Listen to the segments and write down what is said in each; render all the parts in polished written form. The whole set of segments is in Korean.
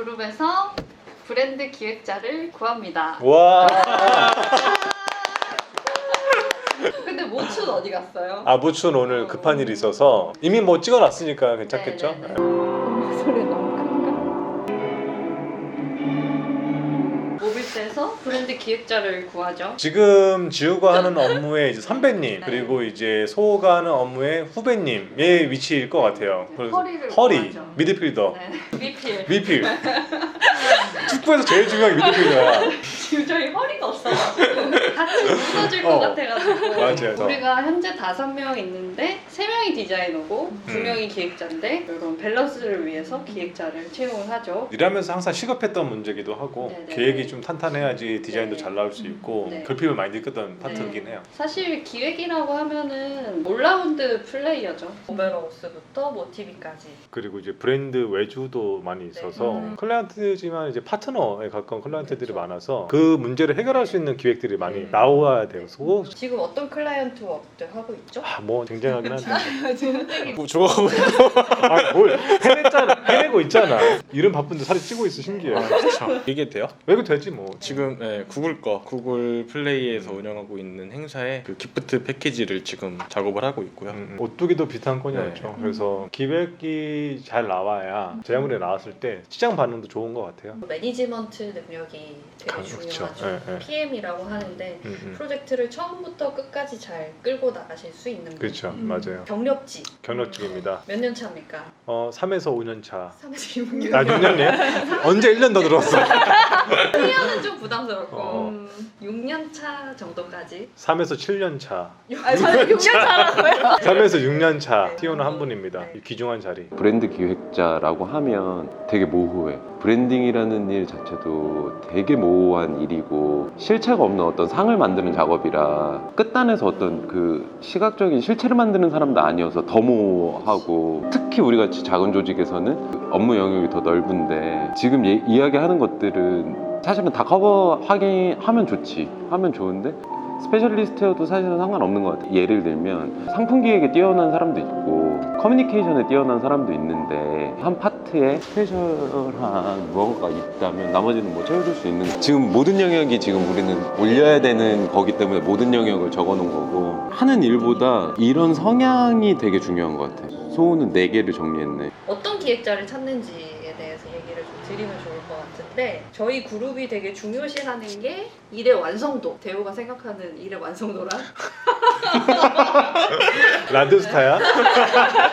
그룹에서 브랜드 기획자를 구합니다. 와. 근데 모춘 어디 갔어요? 아 무춘 오늘 급한 일이 있어서 이미 뭐 찍어놨으니까 괜찮겠죠? 네네네. 엄마 소리 너무 큰가? 모빌스에서 브랜드 기획자를 구하죠. 지금 지우가 하는 업무의 이제 선배님 네. 그리고 이제 소호가 하는 업무의 후배님의 위치일 것 같아요. 그래서 허리를 허리, 구하죠. 미드필더, 네. 미필. 미필. 축구에서 제일 중요한 게 미드필더야. 지금 저희 허리가 없어가지고 같이 무너질 것 같아가지고 맞아요. 우리가 현재 5명 있는데 3명이 디자이너고 2명이 기획자인데 이런 밸런스를 위해서 기획자를 채용을 하죠. 일하면서 항상 시급했던 문제기도 하고 네네. 계획이 좀 탄탄해야지 디자인도 네. 잘 나올 수 있고 네. 결핍을 많이 느꼈던 파트이긴 해요. 사실 기획이라고 하면은 올라운드 플레이어죠. 오베러우스부터 모티비까지. 그리고 이제 브랜드 외주도 많이 있어서 네. 클라이언트지만 이제 파트너에 가까운 클라이언트들이 그렇죠. 많아서 그 문제를 해결할 수 있는 기획들이 많이 네. 나와야 돼요. 소 지금 어떤 클라이언트 워크들 하고 있죠? 뭐 굉장하긴 한데 뭐 죽어가고 있어. 아뭘 해내고 있잖아. 이름 바쁜데 살이 찌고 있어 신기해. 아, 그렇죠. 이게 돼요? 왜 이거 되지 뭐. 지금 구글 거 구글 플레이에서 운영하고 있는 행사에 그 기프트 패키지를 지금 작업을 하고 있고요. 오뚜기도 비슷한 건이었죠. 네. 그래서 기획이 잘 나와야 제작물이 나왔을 때 시장 반응도 좋은 것 같아요. 매니지먼트 능력이 되게 그렇죠. 중요하죠. 예, 예. PM이라고 하는데 프로젝트를 처음부터 끝까지 잘 끌고 나가실 수 있는 분. 그렇죠. 맞아요. 경력직 경력직입니다. 몇 년 차입니까? 3에서 5년 차. 36년. 아 6년이에요? 언제 1년 더 들었어? 1년은 좀 부담스럽고 어. 6년 차 정도까지. 3에서 7년 차. 아, 저는 6년 차라고요? 3에서 6년 차 네. 띄우는 한 분입니다. 네. 이 귀중한 자리. 브랜드 기획자라고 하면 되게 모호해. 브랜딩이라는 일 자체도 되게 모호한 일이고 실체가 없는 어떤 상을 만드는 작업이라 끝단에서 어떤 그 시각적인 실체를 만드는 사람도 아니어서 더 모호하고 특히 우리 같이 작은 조직에서는 그 업무 영역이 더 넓은데 지금 이야기하는 것들은 사실은 다 하면 좋지. 하면 좋은데 스페셜리스트여도 사실은 상관없는 것 같아요. 예를 들면 상품 기획에 뛰어난 사람도 있고 커뮤니케이션에 뛰어난 사람도 있는데 한 파트에 스페셜한 무언가가 있다면 나머지는 뭐 채워줄 수 있는 거예요. 지금 모든 영역이 지금 우리는 올려야 되는 거기 때문에 모든 영역을 적어놓은 거고 하는 일보다 이런 성향이 되게 중요한 것 같아요. 소호는 4개를 정리했네. 어떤 기획자를 찾는지에 대해서 얘기를 좀 드리면 좋을 것 같은데 저희 그룹이 되게 중요시하는 게 일의 완성도. 대호가 생각하는 일의 완성도란? 라드스타야?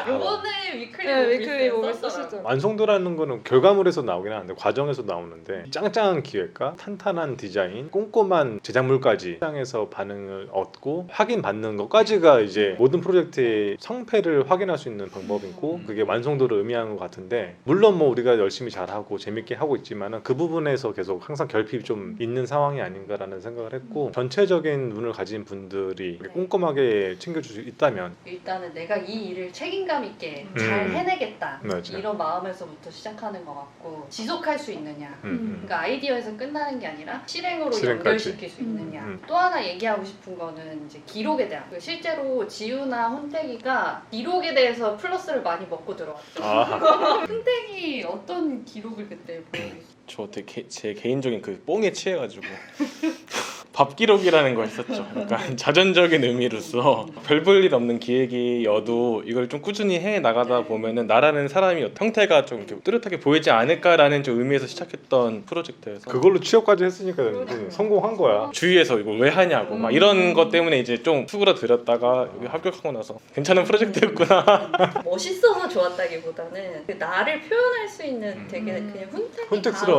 요번에 위클리 네, 위클리 모빌스에 모빌 썼더라고요. 쓰시죠. 완성도라는 거는 결과물에서 나오긴 하는데 과정에서 나오는데 짱짱한 기획과 탄탄한 디자인, 꼼꼼한 제작물까지 시장에서 반응을 얻고 확인받는 것까지가 이제 모든 프로젝트의 성패를 확인할 수 있는 방법이고 그게 완성도를 의미하는 것 같은데 물론 뭐 우리가 열심히 잘하고 재밌게 하고 있지만은 그 부분에서 계속 항상 결핍이 좀 있는 상황이 아닌가라는 생각을 했고 전체적인 눈을 가진 분들이 네. 꼼꼼하게 챙겨줄 수 있다면 일단은 내가 이 일을 책임감 있게 잘 해내겠다 맞아. 이런 마음에서부터 시작하는 것 같고 지속할 수 있느냐 그러니까 아이디어에서 끝나는 게 아니라 실행으로 실행까지. 연결시킬 수 있느냐 또 하나 얘기하고 싶은 거는 이제 기록에 대한 실제로 지우나 혼택이가 기록에 대해서 플러스를 많이 먹고 들어왔죠. 혼택이 어떤 기록을 그때 보여주셨어요? 저 되게 제 개인적인 그 뽕에 취해가지고 밥 기록이라는 거 했었죠. 그러니까 자전적인 의미로서 별 볼 일 없는 기획이어도 이걸 좀 꾸준히 해 나가다 보면은 나라는 사람이 형태가 좀 이렇게 뚜렷하게 보이지 않을까라는 좀 의미에서 시작했던 프로젝트여서 그걸로 취업까지 했으니까 성공한 거야. 주위에서 이걸 왜 하냐고 막 이런 것 때문에 이제 좀 수그러들었다가 여기 합격하고 나서 괜찮은 프로젝트였구나. 멋있어서 좋았다기보다는 그 나를 표현할 수 있는 되게 그냥 훈택이 훈택스러운.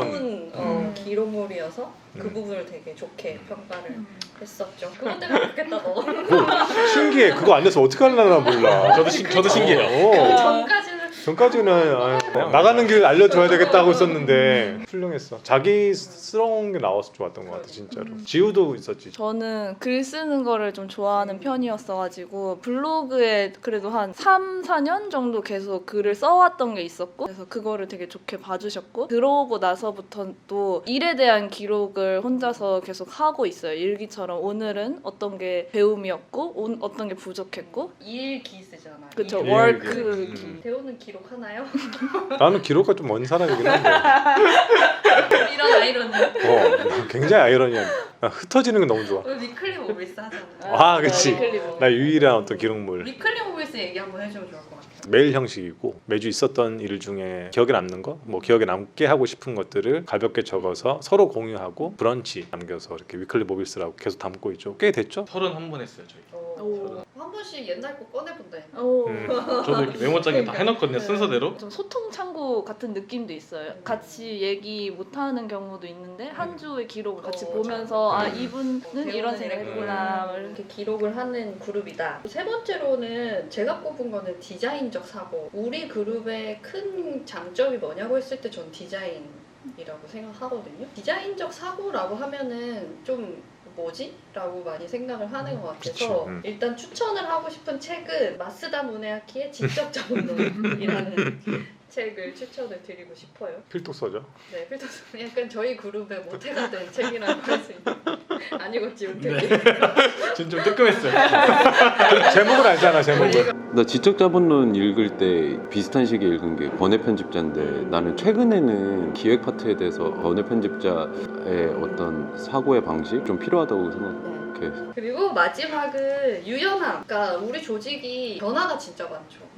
담은 기록물이어서 그 부분을 되게 좋게 평가를 했었죠. 그것 때문에 좋겠다 너. 신기해. 그거 안 돼서 어떻게 하려나 몰라. 저도 신기해요. 전까지는 전까지는 나가는 길 알려줘야 되겠다고 했었는데 훌륭했어. 자기스러운 게 나와서 좋았던 것 같아 진짜로. 지우도 있었지. 저는 글 쓰는 거를 좀 좋아하는 편이었어가지고 블로그에 그래도 한 3, 4년 정도 계속 글을 써왔던 게 있었고 그래서 그거를 되게 좋게 봐주셨고 들어오고 나서부터 또 일에 대한 기록을 혼자서 계속 하고 있어요. 일기처럼 오늘은 어떤 게 배움이었고 어떤 게 부족했고 일기 쓰잖아요. 그쵸 일. 워크 대호는 기록하나요? 나는 기록과 좀 먼 사람이긴 한데 이런 아이러니. 굉장히 아이러니한. 나 흩어지는 게 너무 좋아. 우리 위클리 모빌스 하잖아. 아, 그치. 위클리 나 유일한 어떤 기록물. 위클리 모빌스 얘기 한번 해주면 좋을 것 같아요. 매일 형식이고 매주 있었던 일 중에 기억에 남는 거, 뭐 기억에 남게 하고 싶은 것들을 가볍게 적어서 서로 공유하고 브런치 남겨서 이렇게 위클리 모빌스라고 계속 담고 있죠. 꽤 됐죠? 31번 했어요 저희. 오. 한 번씩 옛날 거 꺼내본다. 오. 저도 이렇게 메모장에 다 해놨거든요 순서대로. 좀 소통 창구 같은 느낌도 있어요. 같이 얘기 못하는 경우도 있는데 한 주의 기록을 같이 보면서 아 이분은 이런 생각했구나. 이렇게 기록을 하는 그룹이다. 세 번째로는 제가 꼽은 거는 디자인적 사고. 우리 그룹의 큰 장점이 뭐냐고 했을 때 전 디자인이라고 생각하거든요. 디자인적 사고라고 하면은 좀 뭐지? 라고 많이 생각을 하는 것 같아서 그치, 일단 추천을 하고 싶은 책은 마스다 무네아키의 지적 자본론이라는 책을 추천을 드리고 싶어요. 필독서죠. 네, 필터스 약간 저희 그룹의 모태가 된 책이라고 할 수 있는 아니겠지 은퇴. 전 좀 뜨끔했어요. 제목을 알잖아, 제목을. 나 지적 자본론 읽을 때 비슷한 시기에 읽은 게 권혜 편집자인데 나는 최근에는 기획 파트에 대해서 권혜 편집자의 어떤 사고의 방식 좀 필요하다고 생각해. 그리고 마지막은 유연함. 그러니까 우리 조직이 변화가 진짜 많죠.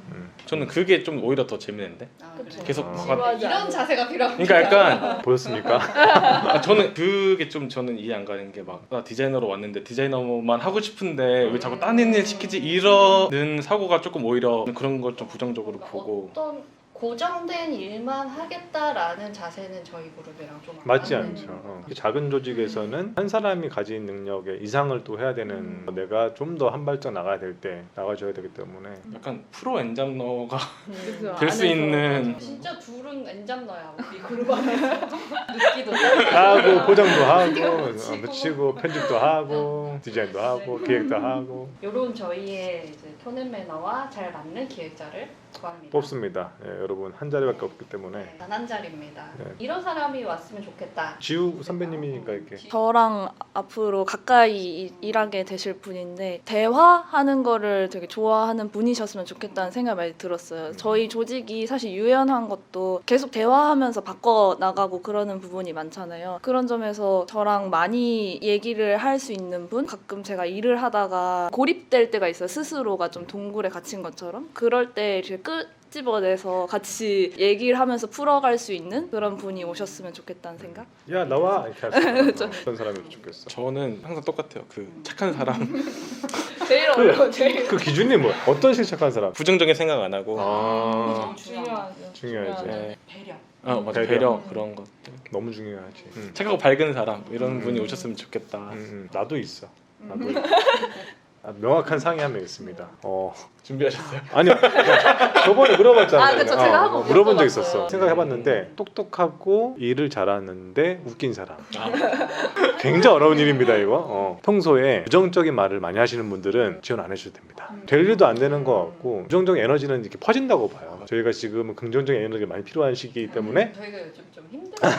저는 그게 좀 오히려 더 재밌는데. 그래요? 계속 아. 막 지루하지 이런 않아요. 자세가 필요합니다. 그러니까 약간 보였습니까? 저는 그게 좀 저는 이해 안 가는 게 막 나 디자이너로 왔는데 디자이너만 하고 싶은데 왜 자꾸 딴 일 시키지 이러는 사고가 조금 오히려 그런 걸 좀 부정적으로 보고. 어떤 고정된 일만 하겠다라는 자세는 저희 그룹이랑 좀 맞지 안 않죠. 맞는 작은 조직에서는 한 사람이 가진 능력의 이상을 또 해야 되는 내가 좀 더 한 발짝 나가야 될 때 나가줘야 되기 때문에 약간 프로 엔잡러가 그래서 될 수 안에서 있는 진짜 둘은 엔잡너야 우리 그룹 안에서 느끼도 하고 포장도 하고 붙이고. 붙이고 편집도 하고 디자인도 하고 기획도 하고 요런 저희의 이제 톤앤 매너와 잘 맞는 기획자를 구합니다. 뽑습니다. 예, 여러분 한 자리밖에 없기 때문에 네, 단한 자리입니다. 네. 이런 사람이 왔으면 좋겠다. 지우 선배님이니까 이렇게 저랑 앞으로 가까이 일하게 되실 분인데 대화하는 거를 되게 좋아하는 분이셨으면 좋겠다는 생각이 많이 들었어요. 저희 조직이 사실 유연한 것도 계속 대화하면서 바꿔 나가고 그러는 부분이 많잖아요. 그런 점에서 저랑 많이 얘기를 할 수 있는 분? 가끔 제가 일을 하다가 고립될 때가 있어요. 스스로가 좀 동굴에 갇힌 것처럼. 그럴 때 이렇게 끄집어내서 같이 얘기를 하면서 풀어갈 수 있는 그런 분이 오셨으면 좋겠다는 생각? 야 나와 이렇게 할 수 있는 어떤 사람이 좋겠어. 저는 항상 똑같아요. 그 착한 사람, 제일 어려워, 제일. 그 기준이 뭐야? 어떤 실착한 사람? 부정적인 생각 안 하고. 아 중요하죠. 중요하지. 네. 배려. 맞아 배려. 배려 그런 것들. 너무 중요하지. 착하고 밝은 사람 이런 분이 오셨으면 좋겠다. 나도 있어. 나도 명확한 상이 한 명 있습니다. 준비하셨어요? 아니요. 저번에 물어봤잖아요. 아, 그쵸. 제가 한번 물어본 적 물어봤어요. 있었어. 생각해봤는데 똑똑하고 일을 잘하는데 웃긴 사람. 굉장히 어려운 일입니다 이거. 평소에 부정적인 말을 많이 하시는 분들은 지원 안 해주셔도 됩니다. 될 일도 안 되는 것 같고 부정적인 에너지는 이렇게 퍼진다고 봐요. 저희가 지금 긍정적인 에너지가 많이 필요한 시기이기 때문에 저희가 요즘 좀 힘들어요.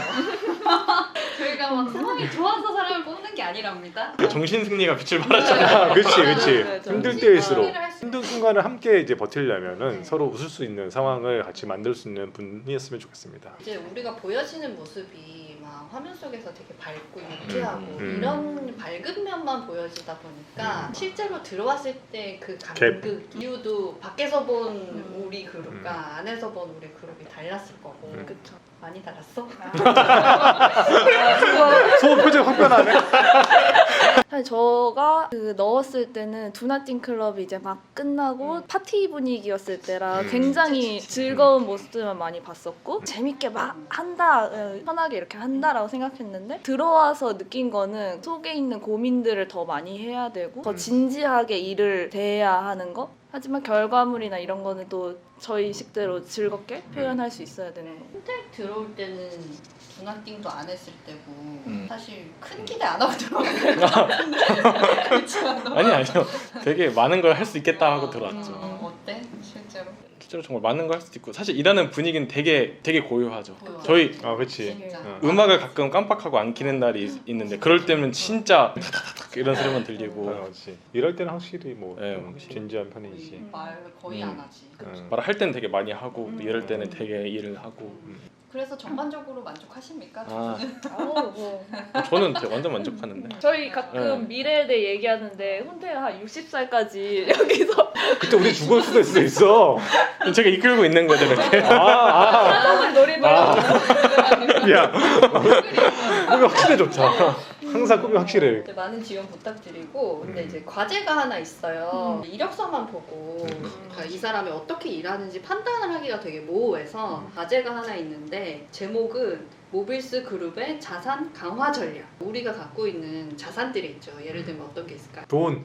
저희가 막 상황이 좋아서 사람을 뽑는 게 아니랍니다. 정신 승리가 빛을 발하잖아요. 그치. 네, 힘들 정신 때일수록 승리를 할수 힘든 순간을 함께 이제 버티려면은 서로 웃을 수 있는 상황을 같이 만들 수 있는 분이었으면 좋겠습니다. 이제 우리가 보여지는 모습이 막 화면 속에서 되게 밝고 유쾌하고 음. 이런 밝은 면만 보여지다 보니까 실제로 들어왔을 때 그 갭. 그 이유도 밖에서 본 우리 그룹과 안에서 본 우리 그룹이 달랐을 거고 그쵸. 많이 달랐어? 소원 표정 확 변하네. 사실 저가 그 넣었을 때는 두나띵 클럽이 이제 막 끝나고 파티 분위기였을 때라 굉장히 즐거운 모습들만 많이 봤었고 재밌게 막 한다, 편하게 이렇게 한다라고 생각했는데 들어와서 느낀 거는 속에 있는 고민들을 더 많이 해야 되고 더 진지하게 일을 대해야 하는 거. 하지만 결과물이나 이런 거는 또 저희 식대로 즐겁게 표현할 수 있어야 되는 거. 흰색 들어올 때는 두나띵도 안 했을 때고 사실 큰 기대 안 하고 들어왔을 것 같은데 그렇지 않아? 아니요. 되게 많은 걸 할 수 있겠다 하고 들어왔죠. 어때? 실제로? 실제로 정말 맞는 거 할 수도 있고 사실 일하는 분위기는 되게 고요하죠. 고요하죠. 저희 아 그치. 진짜. 음악을 가끔 깜빡하고 안 키는 날이 있는데 그럴 때면 진짜 다다닥 이런 소리만 들리고 그렇지. 이럴 때는 확실히 뭐 네, 진지한 편이지. 말 거의 안 하지. 말을 할 때는 되게 많이 하고 이럴 때는 되게 일을 하고 그래서 전반적으로 만족하십니까? 아 아우 뭐 저는 되게 완전 만족하는데 저희 가끔 미래에 대해 얘기하는데 혼태가 한 60살까지 여기서 그때 우리 죽을 수도 있어. 제가 이끌고 있는 거죠 이렇게. 사람을 노리는 야, 꿈이 확실해 좋다. 항상 꿈이 확실해. 이제 많은 지원 부탁드리고 근데 음. 이제 과제가 하나 있어요. 이력서만 보고 그러니까 이 사람이 어떻게 일하는지 판단을 하기가 되게 모호해서 과제가 하나 있는데 제목은 모빌스 그룹의 자산 강화 전략. 우리가 갖고 있는 자산들이 있죠. 예를 들면 어떤 게 있을까요? 돈.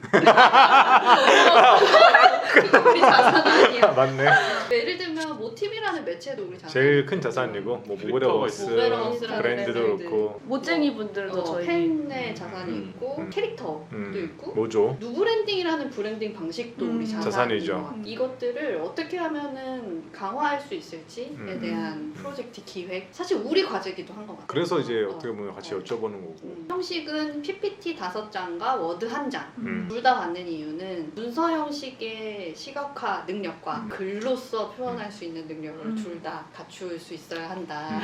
그거 우리 자산 아니야. 맞네. 예를 들면 모티브라는 매체도 우리 자산. 제일 큰 자산이고 뭐 모베러버스, 모베러버스라는 브랜드도 브랜드. 그렇고 못쟁이 분들도 저희 팬의 자산이 있고 음. 캐릭터도 있고 뭐죠? 누브랜딩이라는 브랜딩 방식도 우리 자산이죠. 자산이죠. 이것들을 어떻게 하면은 강화할 수 있을지에 대한 프로젝트 기획. 사실 우리 과제기도 한 것 같아요. 그래서 이제 어떻게 보면 같이 여쭤보는 거고. 형식은 PPT 5장과 워드 1장. 음. 둘 다 받는 이유는 문서 형식의 시각화 능력과 글로써 표현할 수 있는 능력을 둘 다 갖출 수 있어야 한다.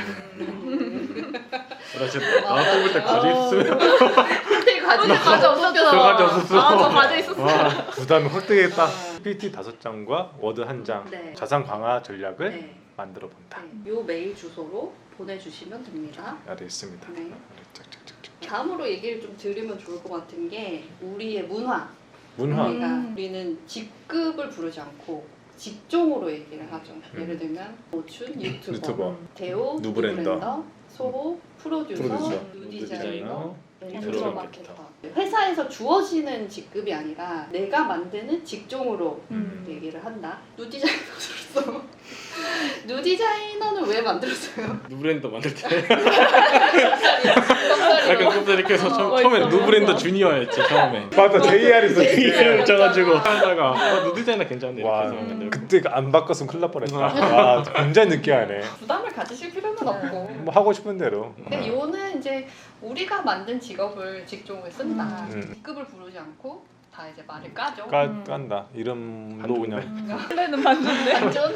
나 진짜 나 뽑을 때 과제 있으면 근데 과제 없었죠. 저 과제 없었어. 아저 과제 있었어. 와 부담이 확 되겠다. PPT 5장과 워드 1장 네. 자산 강화 전략을 네. 만들어 본다. 네. 요 메일 주소로 보내주시면 됩니다. 아래 있습니다. 네. 짝짝짝짝. 다음으로 얘기를 좀 드리면 좋을 것 같은 게 우리의 문화. 문화. 우리는 직급을 부르지 않고 직종으로 얘기를 하죠. 예를 들면 오춘 유튜버, 대호 누브랜더, 소호 프로듀서, 누디자이너, 벤처 마케터. 회사에서 주어지는 직급이 아니라 내가 만드는 직종으로 얘기를 한다. 누디자이너로서 누디자이너는 왜 만들었어요? 누브랜더 만들 때 약간 꼽다 이렇게 해서 처음에 누브랜더 주니어였죠 처음에. 맞아, JR 있어. 이름 붙여가지고 하다가 누디자이너 괜찮네 와, 이렇게 해서 만들고. 그때 안 바꿨으면 큰일 날 뻔했다. 와, 굉장히 느끼하네. 부담을 가지실 필요는 없고. 뭐 하고 싶은 대로. 근데 요는 이제 우리가 만든 직업을 직종을 쓴다. 음. 직급을 부르지 않고 다 이제 말을 까죠. 깐다. 이름도 그냥 플랜은 맞는데. 완전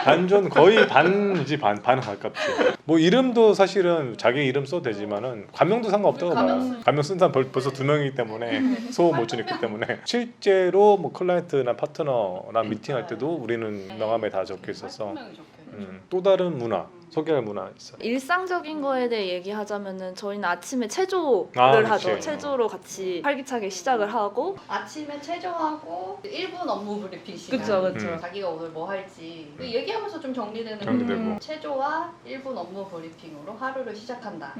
반전 거의 반이지 반 가깝지. 뭐 이름도 사실은 자기 이름 써도 되지만은 가명도 상관없다고 봐요. 가명 쓴 사람 벌써 2명이기 때문에 소호 모춘 있기 때문에 실제로 뭐 클라이언트나 파트너랑 미팅할 때도 우리는 명함에 다 적혀 있어서 설명이 적혀요. 또 다른 문화 소개할 문화 있어. 일상적인 거에 대해 얘기하자면은 저희는 아침에 체조를 그치. 하죠. 체조로 같이 활기차게 시작을 하고. 아침에 체조하고 1분 업무 브리핑 시간. 그쵸 그쵸. 자기가 오늘 뭐 할지 얘기하면서 좀 정리되는 정리되고. 거고. 체조와 1분 업무 브리핑으로 하루를 시작한다.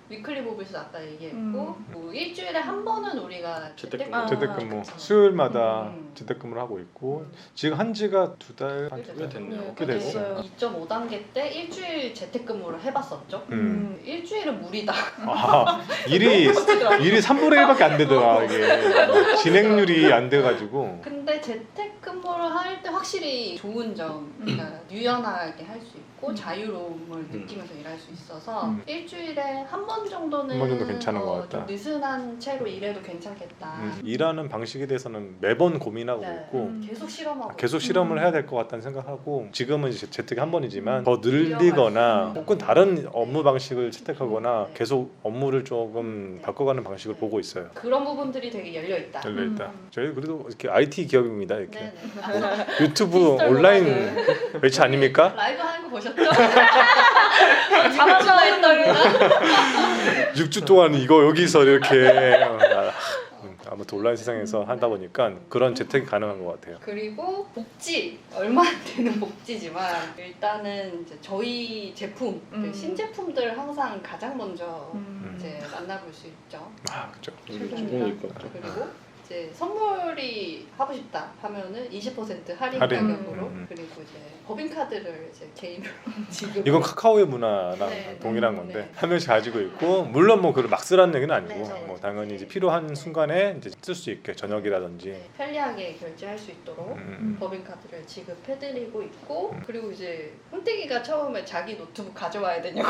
위클리 모빌스 아까 얘기했고 뭐 일주일에 한 번은 우리가 재택근무. 재택근무 그쵸. 수요일마다 음. 재택근무를 하고 있고 지금 한 지가 2달 꽤 됐네요. 꽤 되고. 됐어요. 2.5단계 때 일주일 재택근무를 해봤었죠. 일주일은 무리다. 아, 일이 3분의 1밖에 안 되더라 이게 진행률이 안 돼가지고. 근데 재택근무를 할 때 확실히 좋은 점, 그러니까 유연하게 할 수 있고 자유로움을 느끼면서 일할 수 있어서 일주일에 한 번 정도는 한번 정도 괜찮은 것 같다. 좀 느슨한 채로 일해도 괜찮겠다. 일하는 방식에 대해서는 매번 고민하고 네. 있고 계속 실험하고 계속 실험을 해야 될 것 같다는 생각하고 지금은 이제 재택이 한 번이지만 더 늘리거나 혹은 다른 업무 방식을 채택하거나 계속 업무를 조금 바꿔가는 방식을 보고 있어요. 그런 부분들이 되게 열려 있다. 열려 있다. 저희 그래도 이렇게 IT 기업입니다. 이렇게 네네. 유튜브 디지털 온라인 노마드. 매체 아닙니까? 라이브 하는 거 보셨죠? 자막으로 했더니 6주 동안 이거 여기서 이렇게 아무튼 온라인 세상에서 하다 보니까 그런 재택이 가능한 것 같아요. 그리고 복지 얼마 안 되는 복지지만 일단은 이제 저희 제품 신제품들 항상 가장 먼저 이제 만나볼 수 있죠. 아 그렇죠. 좋은 거 있고. 그리고 이제 선물이 하고 싶다 하면은 20% 할인 할인. 가격으로 그리고 이제 법인카드를 이제 개인으로 지금 이건 카카오의 문화랑 네, 동일한 네, 건데 네. 한 명씩 가지고 있고 물론 뭐 그걸 막 쓰라는 얘기는 아니고 네, 네. 뭐 당연히 이제 필요한 순간에 이제 쓸 수 있게 저녁이라든지 네, 편리하게 결제할 수 있도록 법인카드를 지급해드리고 있고 그리고 이제 혼태기가 처음에 자기 노트북 가져와야 되냐고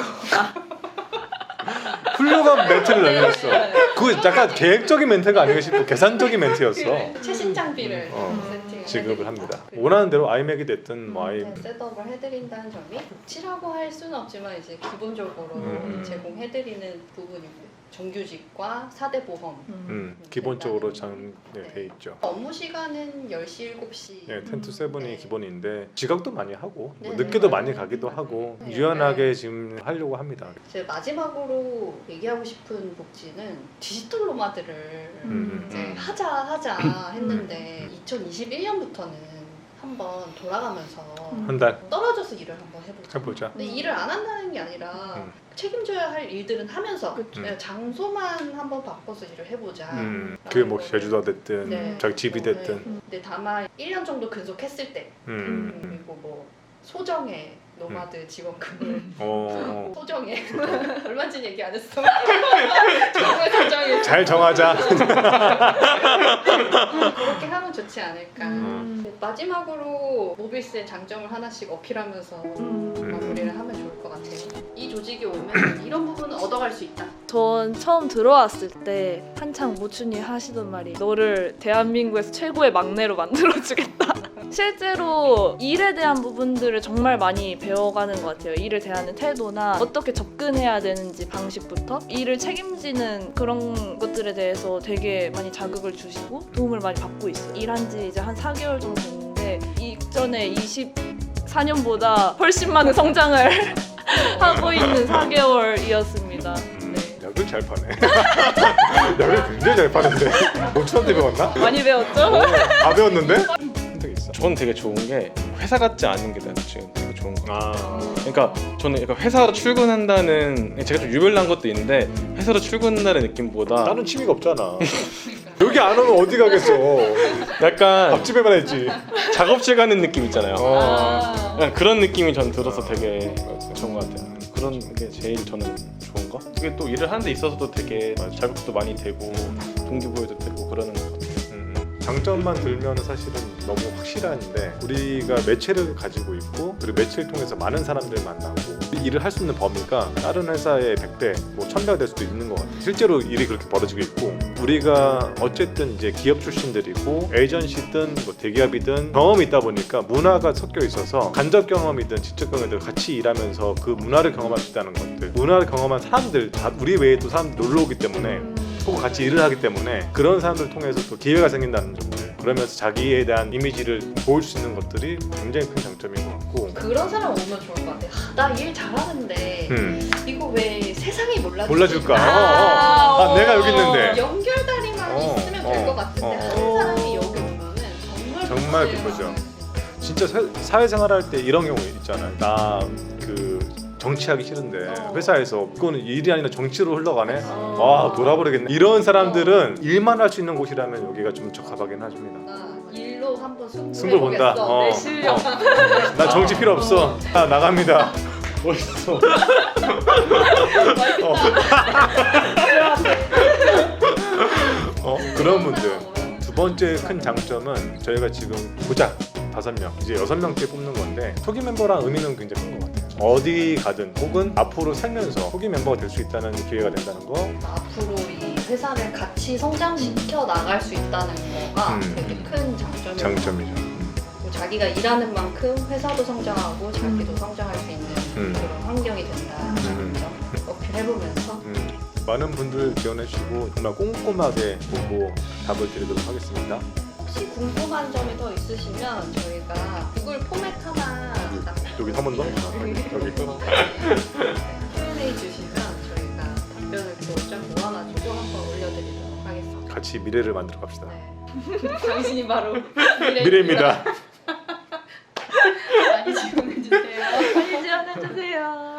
훌륭한 멘트를 네, 날렸어. 네, 네. 그 약간 계획적인 멘트가 아닌가 싶고 계산적인 멘트였어. 최신 장비를 세팅을 지급을 해드린다. 합니다. 그리고 원하는 대로 아이맥이 됐든 뭐 아이 네, 셋업을 해드린다는 점이 복지라고 할 수는 없지만 이제 기본적으로 제공해드리는 부분이고 정규직과 4대 보험 기본적으로 된다는 돼 있죠. 업무 시간은 10시, 7시 네, 10 to 7이 네. 기본인데 지각도 많이 하고 뭐 네, 늦게도 네. 많이 가기도 하고 네, 유연하게 네. 지금 하려고 합니다. 제가 마지막으로 얘기하고 싶은 복지는 디지털 노마드를 이제 하자 했는데 2021년부터는 한번 돌아가면서 한 달 떨어져서 일을 한번 해보자. 해보자. 근데 일을 안 한다는 게 아니라 책임져야 할 일들은 하면서 그냥 장소만 한번 바꿔서 일을 해보자. 그게 뭐 제주도 됐든 네. 자기 집이 네. 됐든 근데 다만 1년 정도 근속했을 때 그리고 뭐 소정의 노마드 지원금을 소정의 얼마인지 얘기 안 했어. 정말 소정의 잘 정하자. 그렇게 하면 좋지 않을까. 마지막으로 모빌스의 장점을 하나씩 어필하면서 마무리를 하면 좋을 것 같아요. 이 조직이 오면 이런 부분은 얻어갈 수 있다. 전 처음 들어왔을 때 한창 모춘이 하시던 말이 너를 대한민국에서 최고의 막내로 만들어주겠다. 실제로 일에 대한 부분들을 정말 많이 배워가는 것 같아요. 일을 대하는 태도나 어떻게 접근해야 되는지 방식부터 일을 책임지는 그런 것들에 대해서 되게 많이 자극을 주시고 도움을 많이 받고 있어요. 일한 지 이제 한 4개월 정도 됐는데 이전에 24년보다 훨씬 많은 성장을 하고 있는 4개월이었습니다. 네. 약을 잘 파네. 약을 굉장히 잘 파는데 노출한테 배웠나? 많이 배웠죠? 다 배웠는데? 흔적이 있어. 저는 되게 좋은 게 회사 같지 않은 게 난 지금 되게 좋은 거 같아요. 아 그러니까 저는 약간 회사로 출근한다는 제가 좀 유별난 것도 있는데 회사로 출근한다는 느낌보다 나는 취미가 없잖아. 여기 안 오면 어디 가겠어? 약간 밥집에만 했지. 작업실 가는 느낌 있잖아요. 아. 약간 그런 느낌이 전 들어서 되게 좋은 것 같아요. 그런 게 제일 저는 좋은 거. 그게 또 일을 하는 데 있어서도 되게 자극도 많이 되고 동기부여도 되고 그러는 것 같아요. 장점만 들면 사실은 너무 확실한데 우리가 매체를 가지고 있고 그리고 매체를 통해서 많은 사람들 만나고 일을 할 수 있는 범위가 다른 회사의 100배, 뭐 1000배가 될 수도 있는 것 같아요. 실제로 일이 그렇게 벌어지고 있고 우리가 어쨌든 이제 기업 출신들이고 에이전시든 뭐 대기업이든 경험이 있다 보니까 문화가 섞여 있어서 간접 경험이든 직접 경험이든 같이 일하면서 그 문화를 경험할 수 있다는 것들 문화를 경험한 사람들 다 우리 외에 또 사람들 놀러 오기 때문에 혹은 같이 일을 하기 때문에 그런 사람들 통해서 또 기회가 생긴다는 점들 그러면서 자기에 대한 이미지를 보일 수 있는 것들이 굉장히 큰 장점인 것 같고 그런 사람 오면 좋을 것 같아. 나 일 잘하는데 이거 왜 세상이 몰라줄까? 내가 여기 있는데 연결다리만 있으면 될 것 같은데 한 사람이 여기 오면은 정말 그거죠. 진짜 사회생활 할 때 이런 경우 있잖아요. 나 그 정치하기 싫은데 회사에서 그거는 일이 아니라 정치로 흘러가네. 와 돌아버리겠네. 이런 사람들은 일만 할 수 있는 곳이라면 여기가 좀 적합하긴 하십니다. 나 일로 한번 승부를 본다. 내 실력. 나 정치 필요 없어. 나갑니다. 멋있어. 그런 분들. 두 번째 큰 장점은 저희가 지금 고작 5명, 이제 6명째 뽑는 건데 초기 멤버랑 의미는 굉장히 큰 것 같아요. 어디 가든 혹은 앞으로 살면서 초기 멤버가 될 수 있다는 기회가 된다는 거. 앞으로 이 회사를 같이 성장시켜 나갈 수 있다는 거가 되게 큰 장점이에요. 장점이죠. 자기가 일하는 만큼 회사도 성장하고 자기도 성장할 수 있는 그런 환경이 된다는 점 어필해보면서 많은 분들 지원해주시고 정말 꼼꼼하게 보고 답을 드리도록 하겠습니다. 혹시 궁금한 점이 더 있으시면 저희가 구글 포맷 하나 여기 한 번 더? 여기 Q&A 주시면 저희가 답변을 쫙 모아가지고 한번 올려드리도록 하겠습니다. 같이 미래를 만들어 갑시다. 네. 당신이 바로 미래입니다. 많이 지원해주세요. 많이 지원해주세요.